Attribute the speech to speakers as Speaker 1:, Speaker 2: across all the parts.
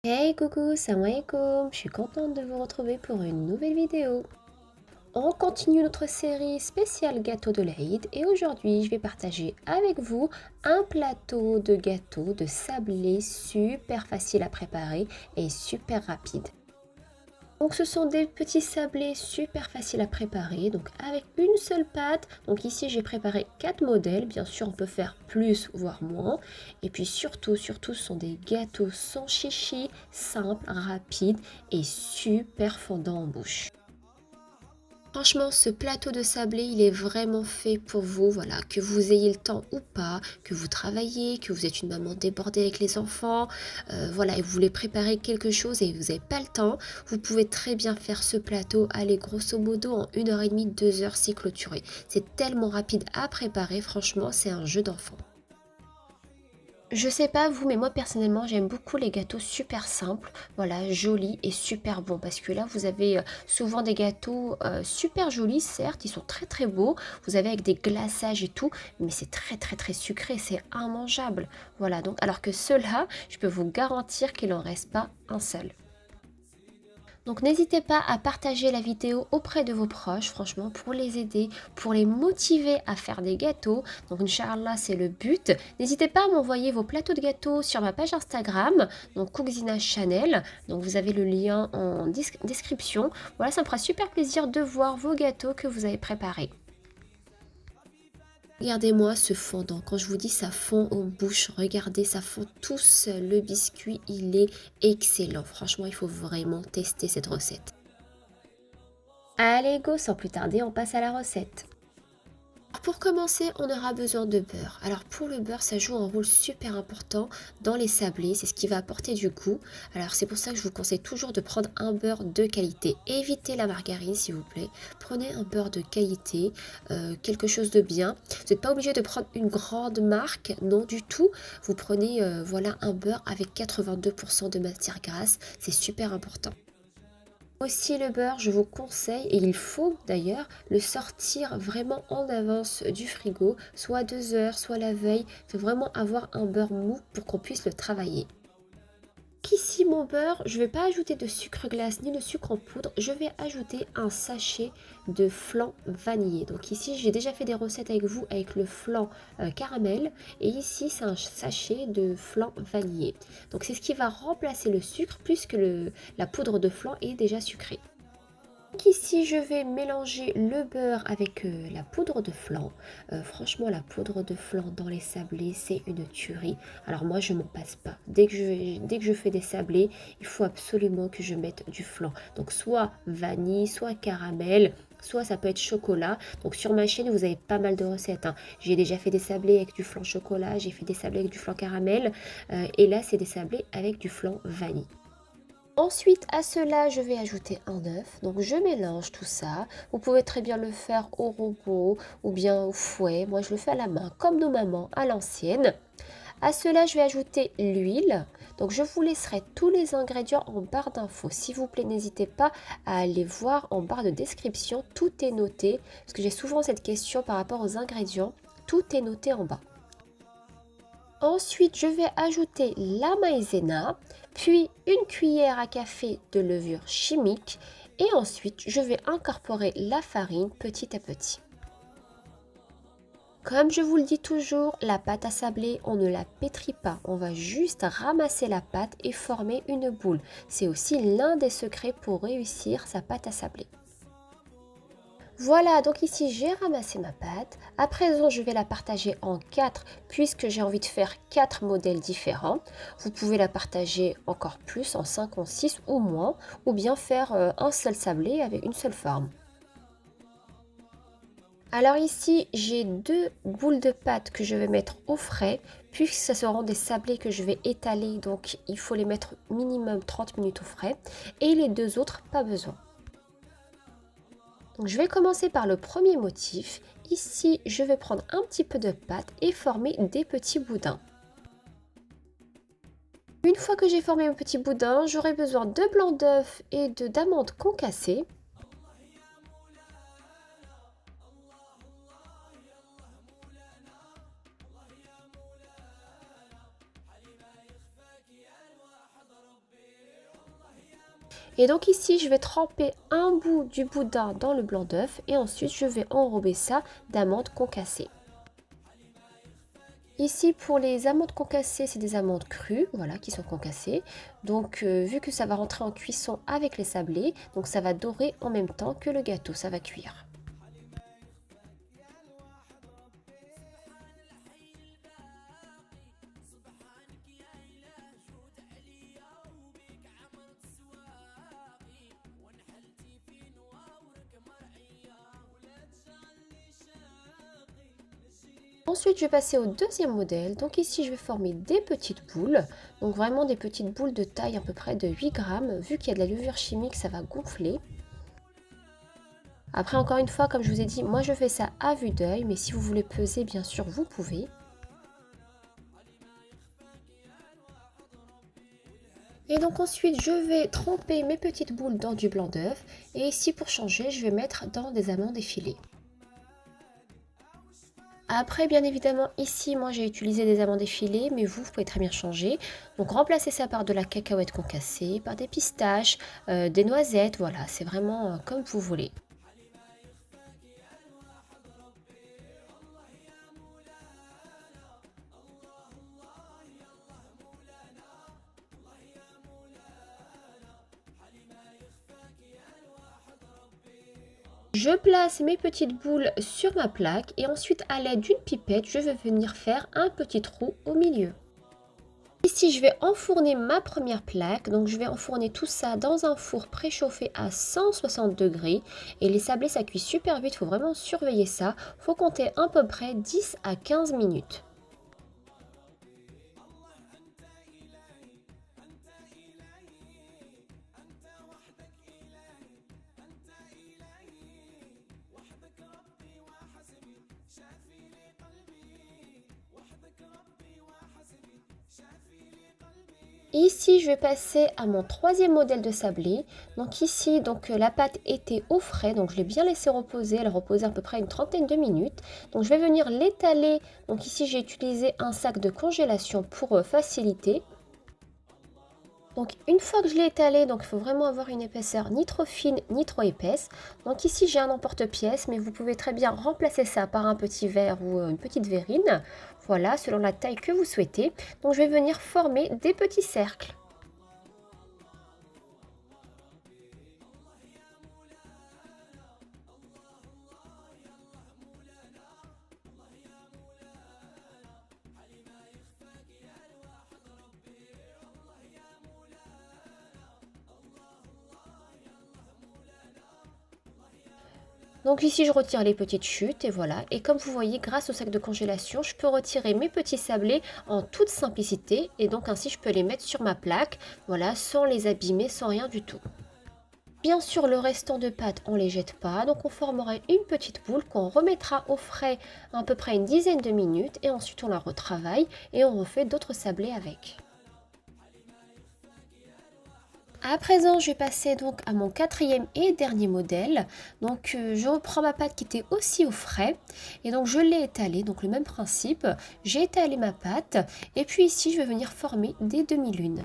Speaker 1: Hey coucou, salam alaikum, je suis contente de vous retrouver pour une nouvelle vidéo. On continue notre série spéciale gâteau de l'Aïd et aujourd'hui je vais partager avec vous un plateau de gâteau de sablé super facile à préparer et super rapide. Donc ce sont des petits sablés super faciles à préparer, donc avec une seule pâte. Donc ici j'ai préparé 4 modèles, bien sûr on peut faire plus voire moins. Et puis surtout ce sont des gâteaux sans chichi, simples, rapides et super fondants en bouche. Franchement, ce plateau de sablé, il est vraiment fait pour vous, voilà, que vous ayez le temps ou pas, que vous travaillez, que vous êtes une maman débordée avec les enfants, voilà, et vous voulez préparer quelque chose et vous n'avez pas le temps, vous pouvez très bien faire ce plateau, allez, grosso modo, en 1h30, 2 heures, c'est clôturé. C'est tellement rapide à préparer, franchement, c'est un jeu d'enfant. Je sais pas vous, mais moi personnellement, j'aime beaucoup les gâteaux super simples, voilà, jolis et super bons. Parce que là, vous avez souvent des gâteaux super jolis, certes, ils sont très beaux. Vous avez avec des glaçages et tout, mais c'est très sucré, c'est immangeable. Voilà, donc alors que ceux-là, je peux vous garantir qu'il n'en reste pas un seul. Donc n'hésitez pas à partager la vidéo auprès de vos proches, franchement, pour les aider, pour les motiver à faire des gâteaux. Donc Inch'Allah, c'est le but. N'hésitez pas à m'envoyer vos plateaux de gâteaux sur ma page Instagram, donc Cookzina Channel. Donc vous avez le lien en description. Voilà, ça me fera super plaisir de voir vos gâteaux que vous avez préparés. Regardez-moi ce fondant. Quand je vous dis ça fond en bouche, regardez, ça fond tout seul. Le biscuit, il est excellent. Franchement, il faut vraiment tester cette recette. Allez go, sans plus tarder, on passe à la recette. Pour commencer, on aura besoin de beurre. Alors pour le beurre, ça joue un rôle super important dans les sablés, c'est ce qui va apporter du goût. Alors c'est pour ça que je vous conseille toujours de prendre un beurre de qualité. Évitez la margarine s'il vous plaît. Prenez un beurre de qualité, quelque chose de bien. Vous n'êtes pas obligé de prendre une grande marque, non du tout. Vous prenez voilà un beurre avec 82% de matière grasse, c'est super important. Aussi le beurre, je vous conseille, et il faut d'ailleurs, le sortir vraiment en avance du frigo, soit 2 heures, soit la veille. Il faut vraiment avoir un beurre mou pour qu'on puisse le travailler. Ici mon beurre, je ne vais pas ajouter de sucre glace ni de sucre en poudre, je vais ajouter un sachet de flan vanillé. Donc ici j'ai déjà fait des recettes avec vous avec le flan caramel et ici c'est un sachet de flan vanillé. Donc c'est ce qui va remplacer le sucre puisque la poudre de flan est déjà sucrée. Donc ici, je vais mélanger le beurre avec la poudre de flan. Franchement, la poudre de flan dans les sablés, c'est une tuerie. Alors moi, je m'en passe pas. Dès que je fais des sablés, il faut absolument que je mette du flan. Donc soit vanille, soit caramel, soit ça peut être chocolat. Donc sur ma chaîne, vous avez pas mal de recettes, hein. J'ai déjà fait des sablés avec du flan chocolat, j'ai fait des sablés avec du flan caramel. Et là, c'est des sablés avec du flan vanille. Ensuite, à cela, je vais ajouter un œuf. Donc, je mélange tout ça. Vous pouvez très bien le faire au robot ou bien au fouet. Moi, je le fais à la main, comme nos mamans à l'ancienne. À cela, je vais ajouter l'huile. Donc, je vous laisserai tous les ingrédients en barre d'infos. S'il vous plaît, n'hésitez pas à aller voir en barre de description. Tout est noté. Parce que j'ai souvent cette question par rapport aux ingrédients. Tout est noté en bas. Ensuite, je vais ajouter la maïzena, puis une cuillère à café de levure chimique et ensuite je vais incorporer la farine petit à petit. Comme je vous le dis toujours, la pâte à sabler, on ne la pétrit pas, on va juste ramasser la pâte et former une boule. C'est aussi l'un des secrets pour réussir sa pâte à sabler. Voilà, donc ici j'ai ramassé ma pâte. À présent, je vais la partager en 4 puisque j'ai envie de faire 4 modèles différents. Vous pouvez la partager encore plus en 5, en 6 ou moins, ou bien faire un seul sablé avec une seule forme. Alors ici, j'ai 2 boules de pâte que je vais mettre au frais puisque ce seront des sablés que je vais étaler, donc il faut les mettre minimum 30 minutes au frais. Et les 2 autres, pas besoin. Donc, je vais commencer par le premier motif. Ici, je vais prendre un petit peu de pâte et former des petits boudins. Une fois que j'ai formé mon petit boudin, j'aurai besoin de blanc d'œuf et d'amandes concassées. Et donc ici, je vais tremper un bout du boudin dans le blanc d'œuf et ensuite je vais enrober ça d'amandes concassées. Ici, pour les amandes concassées, c'est des amandes crues, voilà, qui sont concassées. Donc, vu que ça va rentrer en cuisson avec les sablés, donc ça va dorer en même temps que le gâteau, ça va cuire. Ensuite, je vais passer au deuxième modèle. Donc ici, je vais former des petites boules. Donc vraiment des petites boules de taille à peu près de 8 grammes. Vu qu'il y a de la levure chimique, ça va gonfler. Après, encore une fois, comme je vous ai dit, moi je fais ça à vue d'œil. Mais si vous voulez peser, bien sûr, vous pouvez. Et donc ensuite, je vais tremper mes petites boules dans du blanc d'œuf. Et ici, pour changer, je vais mettre dans des amandes effilées. Après, bien évidemment, ici, moi, j'ai utilisé des amandes effilées, mais vous pouvez très bien changer. Donc, remplacez ça par de la cacahuète concassée, par des pistaches, des noisettes, voilà, c'est vraiment comme vous voulez. Je place mes petites boules sur ma plaque et ensuite, à l'aide d'une pipette, je vais venir faire un petit trou au milieu. Ici, je vais enfourner ma première plaque, donc je vais enfourner tout ça dans un four préchauffé à 160 degrés. Et les sablés, ça cuit super vite, il faut vraiment surveiller ça. Il faut compter à peu près 10 à 15 minutes. Ici, je vais passer à mon troisième modèle de sablé. Donc ici, la pâte était au frais, donc je l'ai bien laissée reposer. Elle reposait à peu près une trentaine de minutes. Donc je vais venir l'étaler. Donc ici, j'ai utilisé un sac de congélation pour faciliter. Donc une fois que je l'ai étalé, donc il faut vraiment avoir une épaisseur ni trop fine ni trop épaisse. Donc ici j'ai un emporte-pièce, mais vous pouvez très bien remplacer ça par un petit verre ou une petite verrine. Voilà, selon la taille que vous souhaitez. Donc je vais venir former des petits cercles. Donc ici je retire les petites chutes et voilà. Et comme vous voyez, grâce au sac de congélation, je peux retirer mes petits sablés en toute simplicité. Et donc ainsi je peux les mettre sur ma plaque, voilà, sans les abîmer, sans rien du tout. Bien sûr, le restant de pâte, on ne les jette pas, donc on formera une petite boule qu'on remettra au frais à peu près une dizaine de minutes et ensuite on la retravaille et on refait d'autres sablés avec. À présent, je vais passer donc à mon quatrième et dernier modèle. Donc, je reprends ma pâte qui était aussi au frais et donc je l'ai étalée. Donc, le même principe, j'ai étalé ma pâte et puis ici, je vais venir former des demi-lunes.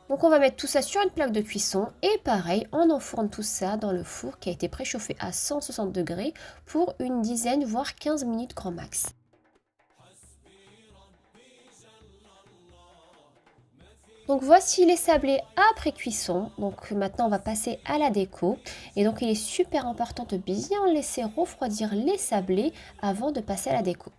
Speaker 1: Donc on va mettre tout ça sur une plaque de cuisson et pareil, on enfourne tout ça dans le four qui a été préchauffé à 160 degrés pour une dizaine voire 15 minutes grand max. Donc voici les sablés après cuisson. Donc maintenant on va passer à la déco. Et donc il est super important de bien laisser refroidir les sablés avant de passer à la déco.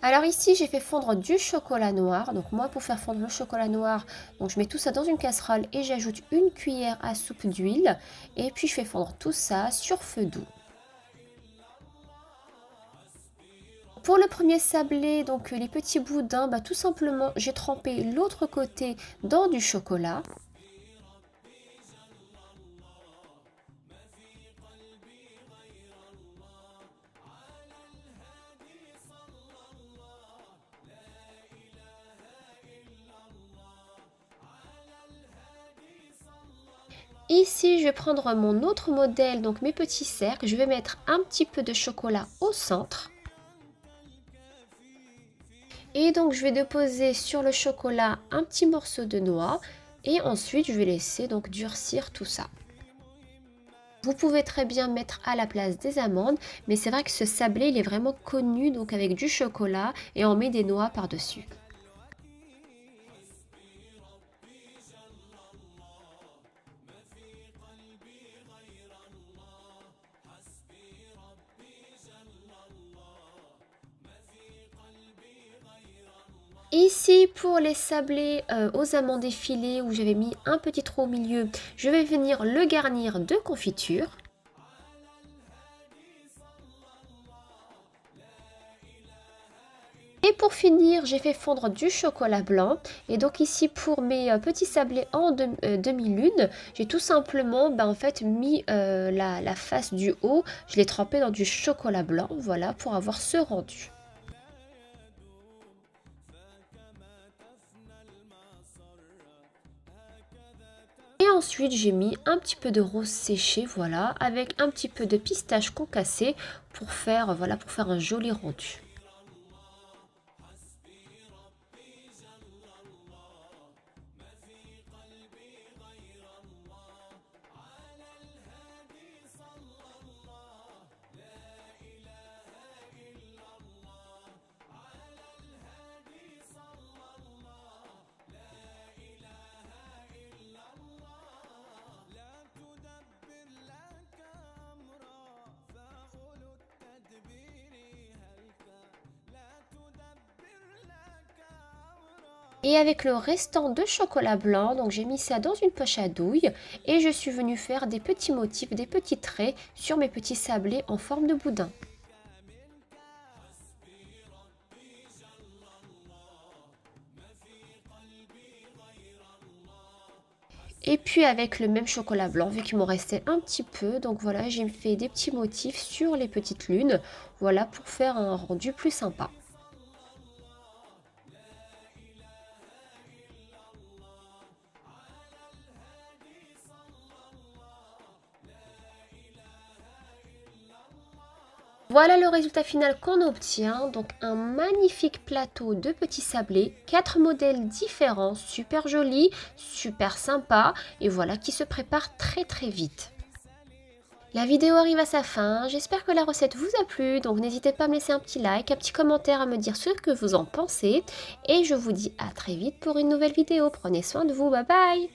Speaker 1: Alors ici j'ai fait fondre du chocolat noir. Donc moi pour faire fondre le chocolat noir, donc je mets tout ça dans une casserole et j'ajoute une cuillère à soupe d'huile. Et puis je fais fondre tout ça sur feu doux. Pour le premier sablé, donc les petits boudins, bah, tout simplement j'ai trempé l'autre côté dans du chocolat. Ici, je vais prendre mon autre modèle, donc mes petits cercles. Je vais mettre un petit peu de chocolat au centre. Et donc, je vais déposer sur le chocolat un petit morceau de noix. Et ensuite, je vais laisser donc durcir tout ça. Vous pouvez très bien mettre à la place des amandes, mais c'est vrai que ce sablé, il est vraiment connu donc avec du chocolat et on met des noix par-dessus. Ici, pour les sablés aux amandes effilées où j'avais mis un petit trou au milieu, je vais venir le garnir de confiture. Et pour finir, j'ai fait fondre du chocolat blanc. Et donc ici, pour mes petits sablés en demi-lune, j'ai tout simplement en fait, mis la face du haut. Je l'ai trempé dans du chocolat blanc, voilà, pour avoir ce rendu. Et ensuite, j'ai mis un petit peu de rose séché, voilà, avec un petit peu de pistache concassé pour faire, voilà, pour faire un joli rendu. Et avec le restant de chocolat blanc, donc j'ai mis ça dans une poche à douille et je suis venue faire des petits motifs, des petits traits sur mes petits sablés en forme de boudin. Et puis avec le même chocolat blanc, vu qu'il m'en restait un petit peu, donc voilà, j'ai fait des petits motifs sur les petites lunes, voilà, pour faire un rendu plus sympa. Voilà le résultat final qu'on obtient, donc un magnifique plateau de petits sablés, 4 modèles différents, super jolis, super sympas et voilà qui se prépare très très vite. La vidéo arrive à sa fin, j'espère que la recette vous a plu, donc n'hésitez pas à me laisser un petit like, un petit commentaire à me dire ce que vous en pensez et je vous dis à très vite pour une nouvelle vidéo, prenez soin de vous, bye bye.